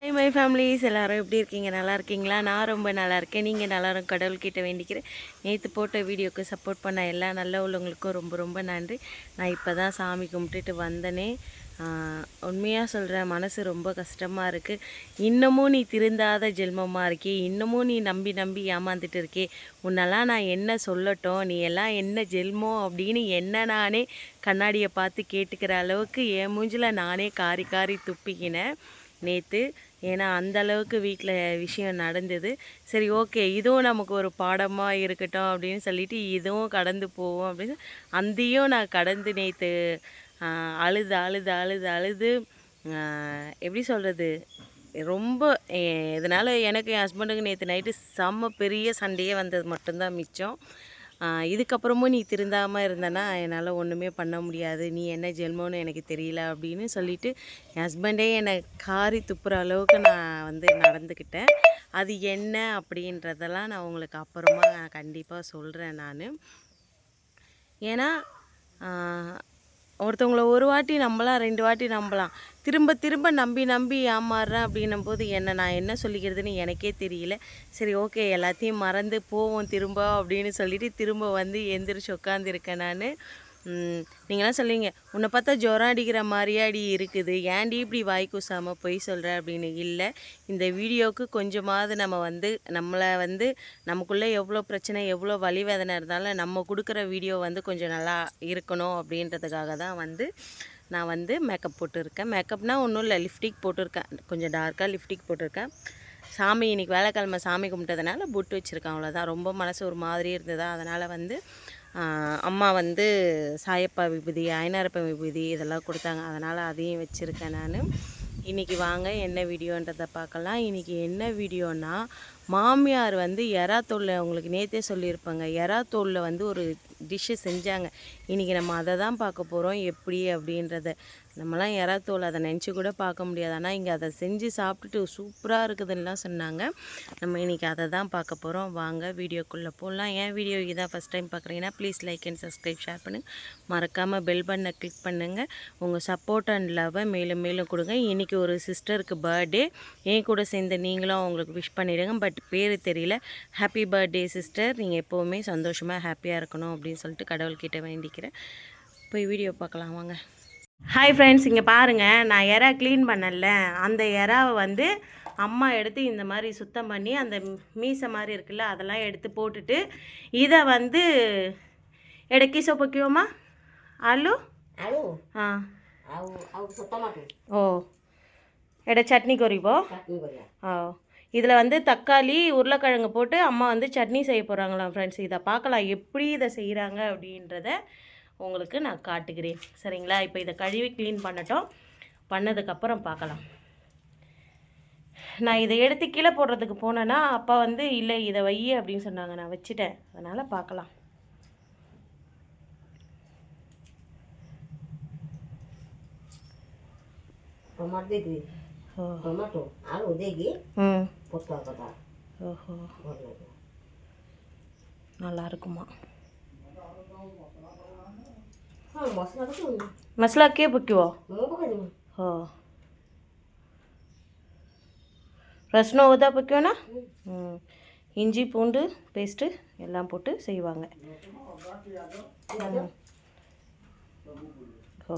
High my families எல்லோரும் எப்படி இருக்கீங்க? நல்லா இருக்கீங்களா? நான் ரொம்ப நல்லா இருக்கேன். நீங்கள் நல்லாரும் கடவுள்கிட்ட வேண்டிக்கிறேன். நேற்று போட்ட வீடியோக்கு சப்போர்ட் பண்ண எல்லா நல்ல உள்ளவங்களுக்கும் ரொம்ப ரொம்ப நன்றி. நான் இப்போ தான் சாமி கும்பிட்டுட்டு வந்தனே. உண்மையாக சொல்கிறேன், மனசு ரொம்ப கஷ்டமாக இருக்குது. இன்னமும் நீ திருந்தாத ஜென்மமாக இருக்கே, இன்னமும் நீ நம்பி நம்பி ஏமாந்துட்டு இருக்கே, உன்னெல்லாம் நான் என்ன சொல்லட்டும், நீ எல்லாம் என்ன ஜென்மம் அப்படின்னு என்ன நானே கண்ணாடியை பார்த்து கேட்டுக்கிற அளவுக்கு என் மூஞ்சில் நானே காரி காரி துப்பிக்கினேன் நேற்று. ஏன்னா அந்தளவுக்கு வீட்டில் விஷயம் நடந்தது. சரி, ஓகே, இதுவும் நமக்கு ஒரு பாடமாக இருக்கட்டும் அப்படின்னு சொல்லிட்டு இதுவும் கடந்து போவோம் அப்படின்னு அந்தையும் நான் கடந்து நேற்று அழுது அழுது அழுது அழுது எப்படி சொல்கிறது, ரொம்ப இதனால் எனக்கு என் ஹஸ்பண்டுக்கு நேற்று நைட்டு செம்ம பெரிய சண்டையே வந்தது மட்டும்தான் மிச்சம். இதுக்கப்புறமும் நீ திருந்தாமல் இருந்தனா என்னால் ஒன்றுமே பண்ண முடியாது, நீ என்ன ஜென்மோன்னு எனக்கு தெரியல அப்படின்னு சொல்லிவிட்டு என் ஹஸ்பண்டே என்னை காரி துப்புற அளவுக்கு நான் நடந்துக்கிட்டேன். அது என்ன அப்படின்றதெல்லாம் நான் உங்களுக்கு அப்புறமா கண்டிப்பாக சொல்கிறேன் நான். ஏன்னா ஒருத்தவங்கள ஒரு வாட்டி நம்பலாம், 2 வாட்டி நம்பலாம். திரும்ப திரும்ப நம்பி நம்பி ஏமாறுறேன் அப்படின்னும் போது நான் என்ன சொல்லிக்கிறதுன்னு எனக்கே தெரியல. சரி, ஓகே, எல்லாத்தையும் மறந்து போவோம் திரும்ப அப்படின்னு சொல்லிட்டு திரும்ப எந்திரிச்சு உட்காந்துருக்கேன் நான். நீங்களாம் சொல்லுவீங்க, உன்னை பார்த்தா ஜுரம் அடிக்கிற மாதிரியாடி இருக்குது, ஏன்டி இப்படி வாய் கூசாமல் பொய் சொல்கிற அப்படின்னு. இல்லை, இந்த வீடியோவுக்கு கொஞ்சமாவது நம்மளை நமக்குள்ளே எவ்வளோ பிரச்சனை எவ்வளோ வலி வேதனை இருந்தாலும் நம்ம கொடுக்குற வீடியோ கொஞ்சம் நல்லா இருக்கணும் அப்படின்றதுக்காக தான் நான் மேக்கப் போட்டிருக்கேன். மேக்கப்னால் ஒன்றும் இல்லை, லிப்டிக் போட்டிருக்கேன், கொஞ்சம் டார்க்காக லிப்டிக் போட்டிருக்கேன். சாமி இன்றைக்கி வேலைக்கிழமை சாமி கும்பிட்டதுனால பொட்டு வச்சுருக்கேன், அவ்வளோதான். ரொம்ப மனசு ஒரு மாதிரி இருந்ததா, அதனால் அம்மா சாயப்பா விபூதி, ஐனாரப்ப விபூதி இதெல்லாம் கொடுத்தாங்க, அதனால் அதையும் வச்சுருக்கேன் நான். இன்றைக்கி வாங்க என்ன வீடியோன்றதை பார்க்கலாம். இன்றைக்கி என்ன வீடியோனா, மாமியார் எறா தோலில், உங்களுக்கு நேற்றே சொல்லியிருப்பாங்க, எறா தோலில் ஒரு டிஷ்ஷு செஞ்சாங்க. இன்றைக்கி நம்ம அதை தான் பார்க்க போகிறோம், எப்படி அப்படின்றத. நம்மலாம் எறா தோல் அதை நினச்சி கூட பார்க்க முடியாது, ஆனால் இங்கே அதை செஞ்சு சாப்பிட்டுட்டு சூப்பராக இருக்குதுன்னெலாம் சொன்னாங்க. நம்ம இன்றைக்கி அதை தான் பார்க்க போகிறோம். வாங்க வீடியோக்குள்ளே போடலாம். ஏன் வீடியோ இதான் ஃபஸ்ட் டைம் பார்க்குறீங்கன்னா please like and subscribe, share பண்ணுங்கள். மறக்காமல் பெல் பட்டனை கிளிக் பண்ணுங்கள். உங்கள் சப்போர்ட் அண்ட் லவ்வை மேலும் மேலும் கொடுங்க. இன்றைக்கி ஒரு சிஸ்டருக்கு பர்த்டே, என் கூட சேர்ந்து நீங்களும் அவங்களுக்கு விஷ் பண்ணிவிடுங்க. பட் பேர் தெரியல. ஹாப்பி பர்த்டே சிஸ்டர், நீங்கள் எப்போவுமே சந்தோஷமாக ஹாப்பியாக இருக்கணும் அப்படின்னு சொல்லிட்டு கடவுள்கிட்ட வேண்டிக்கிறேன். போய் வீடியோ பார்க்கலாம் வாங்க. ஹாய் ஃப்ரெண்ட்ஸ், இங்கே பாருங்கள், நான் எறா க்ளீன் பண்ணல, அந்த எறாவை அம்மா எடுத்து இந்த மாதிரி சுத்தம் பண்ணி அந்த மீசை மாதிரி இருக்குல்ல அதெல்லாம் எடுத்து போட்டுட்டு இதை எடக்கி சோப்பக்கியோமா ஆலு ଆଳୁ ହଁ ଆଉ ଆଉ ଟମାଟୋ ஓ எட சட்னி கொறிப்போ. ଚଟଣି କରିବା. ஓ, இதில் தக்காளி உருளைக்கிழங்கு போட்டு அம்மா சட்னி செய்ய போகிறாங்களாம் ஃப்ரெண்ட்ஸ். இதை பார்க்கலாம் எப்படி இதை செய்கிறாங்க அப்படின்றத உங்களுக்கு நான் காட்டுகிறேன், சரிங்களா? இப்போ இதை கழுவி க்ளீன் பண்ணட்டும், பண்ணதுக்கப்புறம் பார்க்கலாம். நான் இதை எடுத்து கீழே போடுறதுக்கு போனேன்னா அப்பா இல்லை இதை வை அப்படின்னு சொன்னாங்க, நான் வச்சுட்டேன், அதனால் பார்க்கலாம். ଟମାଟୋ ଦେଇଦେବି, ଟମାଟୋ ଆଳୁ ଦେଇକି ପତଳା କଥା. ஓஹோ, நல்லா இருக்குமா? ମସଲା ପକେଇବୁ, மசாலா கே பக்கிவோ? ମୁଁ ପକେଇଦେବି. ஓ, ரசனை ஊதா பக்கியோனா? இஞ்சி பூண்டு பேஸ்ட்டு எல்லாம் போட்டு செய்வாங்க. ஓ,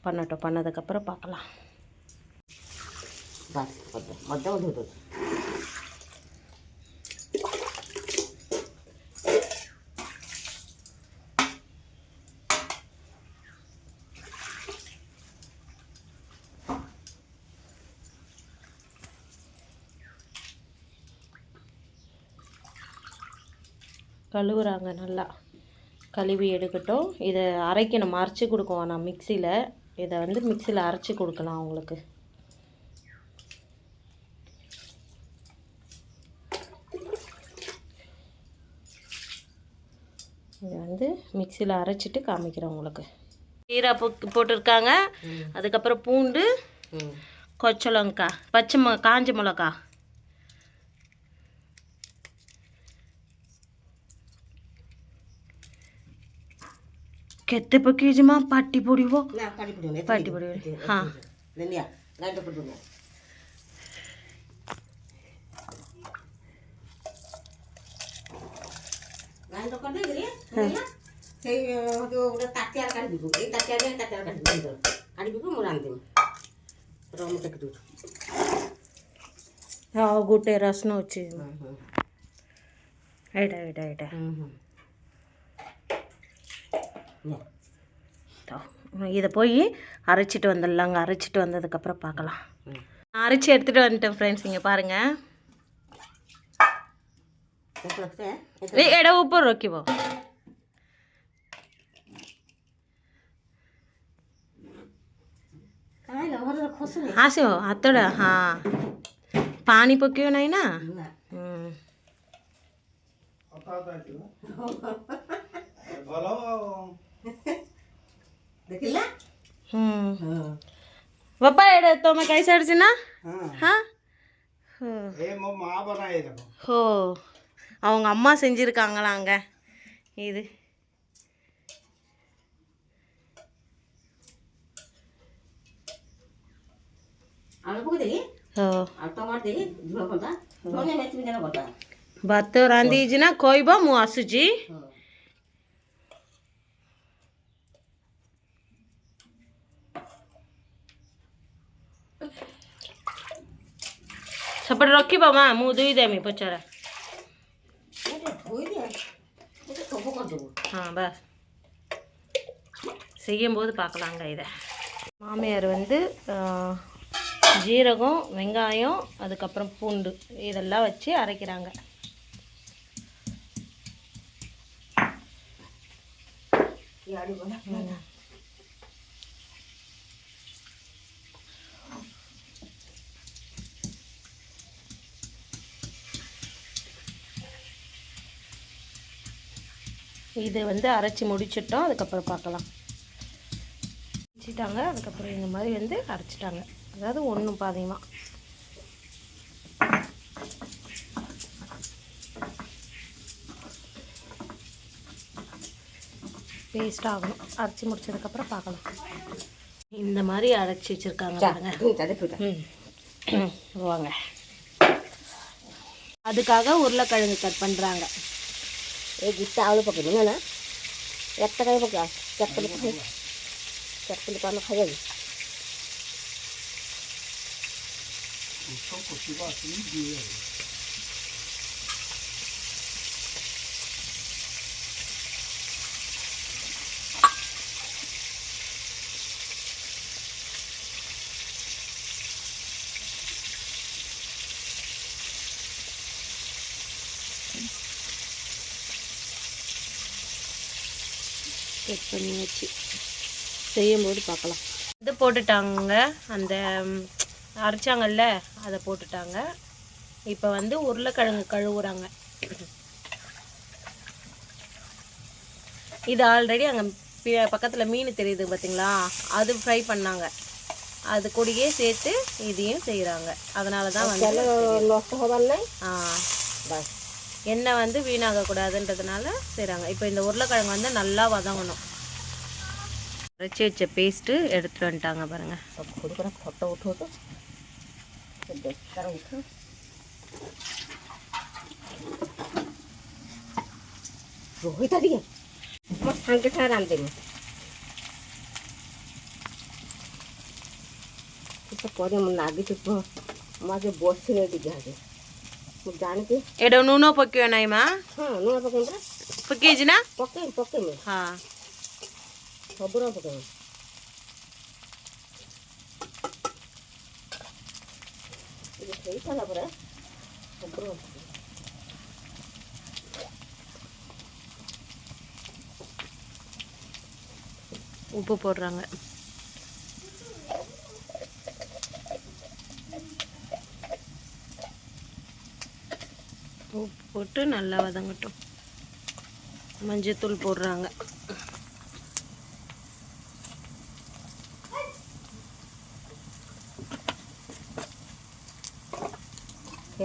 பண்ணட்டும், பண்ணதுக்கப்புறம் பார்க்கலாம். बस मध्यम धुतो. கழுவுறாங்க, நல்லா கழுவி எடுக்கட்டும். இதை அரைக்கணும், அரைச்சி கொடுக்குவோம் நான் மிக்சியில். இதை மிக்சியில் அரைச்சி கொடுக்கலாம் அவங்களுக்கு. இதை மிக்சியில் அரைச்சிட்டு காமிக்கிறேன் உங்களுக்கு. கீரை போட்டிருக்காங்க, அதுக்கப்புறம் பூண்டு, கொச்சலங்காய், பச்சை காஞ்ச மிளகா, କେତେ ପକେଇଛି ପାଟି ପଡ଼ିବ, ପାଟି ପଡ଼ିବ। ହଁ, ସେଇ ଯେଉଁ ଗୋଟେ ତାଟିଆରେ କାଢ଼ିବି ଏଇ ତାଟିଆରେ କାଢ଼ିବି କାଢ଼ିବି ମୁଁ ରାନ୍ଧିବି ମୁଁ ଟେକି ଦେଉଛି ଆଉ ଗୋଟେ ରସୁଣ ଅଛି ଏଇଟା ଏଇଟା ଏଇଟା இதை போய் அரைச்சிட்டு வந்துடலாங்க. அரைச்சிட்டு வந்ததுக்கப்புறம் பார்க்கலாம். அரைச்சி எடுத்துகிட்டு வந்துட்டேன் ஃப்ரெண்ட்ஸ். இங்கே பாருங்கள். ଏଇଟା ଉପରେ ରଖିବ। ଆସିବ ହାତଟା। ହଁ ପାଣି ପକେଇବ ନାହିଁ ନା। ଦେଖିଲା ବାପା ଏଇଟା ତମେ ଖାଇସାରିଛି ନା? ହଁ ஹோ அவங்க அம்மா செஞ்சுருக்காங்களாங்க இது. ଭାତ ରାନ୍ଧିଛି ନା କହିବ ମୁଁ ଆସୁଛି। ସେପଟେ ରଖିବ ମା ମୁଁ ଧୋଇଦେମି ପଚାର। பஸ் செய்யும் போது பார்க்கலாங்க. இதை மாமியார் வந்து ஜீரகம் வெங்காயம் அதுக்கப்புறம் பூண்டு இதெல்லாம் வச்சு அரைக்கிறாங்க. இது வந்து அரைச்சி முடிச்சிட்டோம். அதுக்கப்புறம் பார்க்கலாம். அரைச்சிட்டாங்க. அதுக்கப்புறம் இந்த மாதிரி வந்து அரைச்சிட்டாங்க. அதாவது ஒன்றும் பாதியமாக பேஸ்ட் ஆகணும். அரைச்சி முடிச்சதுக்கப்புறம் பார்க்கலாம். இந்த மாதிரி அரைச்சி வச்சுருக்காங்க வாங்க. அதுக்காக உருளைக்கிழங்கு கட் பண்ணுறாங்க. kita alu pakai mana? Ekta kayak pakai, cakap panas kayak ni. Set பண்ணி வச்சு செய்யும்போது பார்க்கலாம். இது போட்டுட்டாங்க. அந்த அரைச்சாங்கல்ல அதை போட்டுட்டாங்க. இப்போ வந்து உருளைக்கிழங்கு கழுவுறாங்க. இது ஆல்ரெடி அங்கே பக்கத்தில் மீன் தெரியுது பார்த்தீங்களா, அது ஃப்ரை பண்ணாங்க. அது கூடயே சேர்த்து இதையும் செய்கிறாங்க. அதனால தான் வந்து எண்ணெய் வந்து வீணாகக்கூடாதுன்றதுனால செய்கிறாங்க. இப்போ இந்த உருளைக்கிழங்கு வந்து நல்லா வதங்கணும். அரைச்சி வச்ச பேஸ்ட்டு எடுத்துகிட்டு வந்துட்டாங்க பாருங்கள். ஃபோட்டோ உঠோ रोहित आदि मग सांगते काय रांधते मी तिथं परे मग नागीचे माझे बसचे नाही तिथे आहे मग जाणते एडो नूनो पक्यो नाही मा हां नूनो पकेंद्र पकेजी ना पके मी हां खबर पके இது செய்யல பர खबर உப்பு போடுறாங்க. உப்பு போட்டு நல்லா வதங்கட்டும். மஞ்சத்தூள் போடுறாங்க.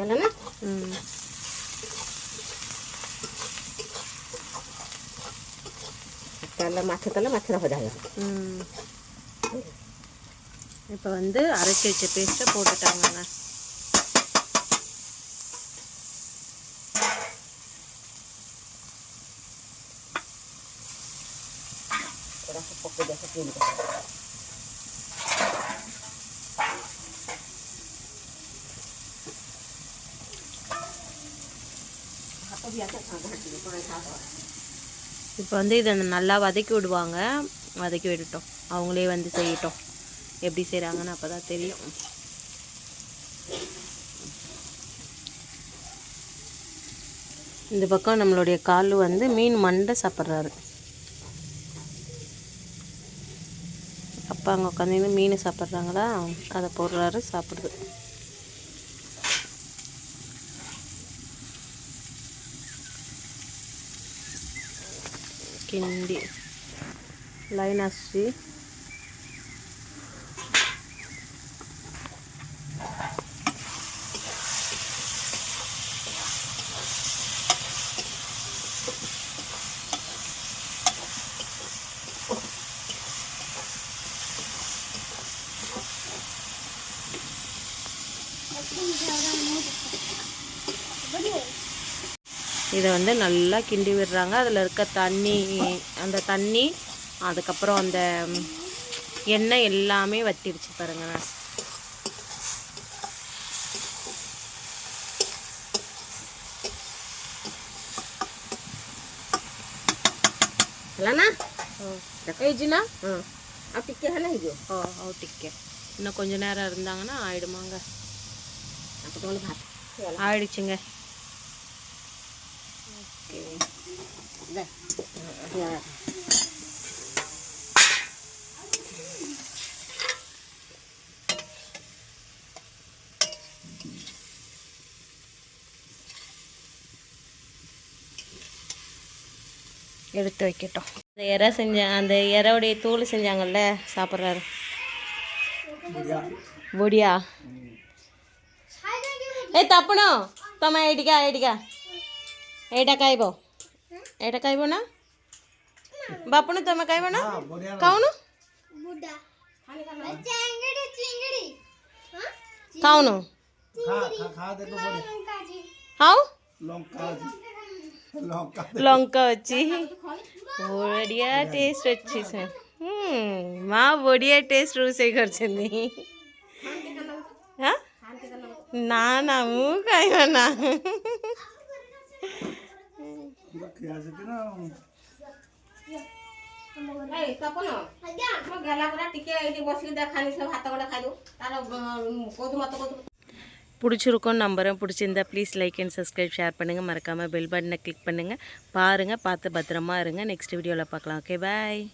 ஏலனா தல மாச்சல ஹோதாங்க இப்போ வந்து அரைச்சி வச்ச பேஸ்ட்டை போட்டுட்டாங்கங்க. இப்போ வந்து இதை நல்லா வதக்கி விடுவாங்க. வதக்கி விட்டுட்டோம், அவங்களே வந்து செய்யட்டும். எப்படி செய்கிறாங்கன்னு அப்போ தான் தெரியும். இந்த பக்கம் நம்மளுடைய கால் வந்து மீன் மண்டை சாப்பிட்றாரு. அப்பா அங்கே உட்காந்து மீன் சாப்பிட்றாங்களா, அதை போடுறாரு, சாப்பிடுது. கிண்டி லைனாஸ்ரீ இதை வந்து நல்லா கிண்டி விடுறாங்க. அதில் இருக்க தண்ணி, அந்த தண்ணி, அதுக்கப்புறம் அந்த எண்ணெய் எல்லாமே வத்திடுச்சு பாருங்க. இன்னும் கொஞ்ச நேரம் இருந்தாங்கன்னா ஆயிடுமாங்க. ஆயிடுச்சுங்க. எடுத்து வைக்கட்டும். அந்த இறை அந்த இறைவுடைய தூள் செஞ்சாங்கல்ல, சாப்பிட்றாரு. பொடியா తప్పును తమ ఎడిగా కాయబో కాయబోనా బాపును తమ కాయబోనా కావును కావును हाउ लंका వచ్చి बढ़िया टेस्ट अच्छी से माँ बढ़िया टेस्ट रोसे करछिंदी हां ना ना मु खाइबा ना এই তপন আজ্ঞা মই গেলা পুরা টিকে এইটি বসি দেখানি সব হাত গড়া খাইদু তার কোদু মত কোদু பிடிச்சிருக்கும் நம்புகிறேன். பிடிச்சிருந்தா please like and subscribe, share பண்ணுங்கள். மறக்காமல் பெல் பட்டனை கிளிக் பண்ணுங்கள். பாருங்கள், பார்த்து பத்திரமா இருங்க. நெக்ஸ்ட் வீடியோவில் பார்க்கலாம். ஓகே, பாய்.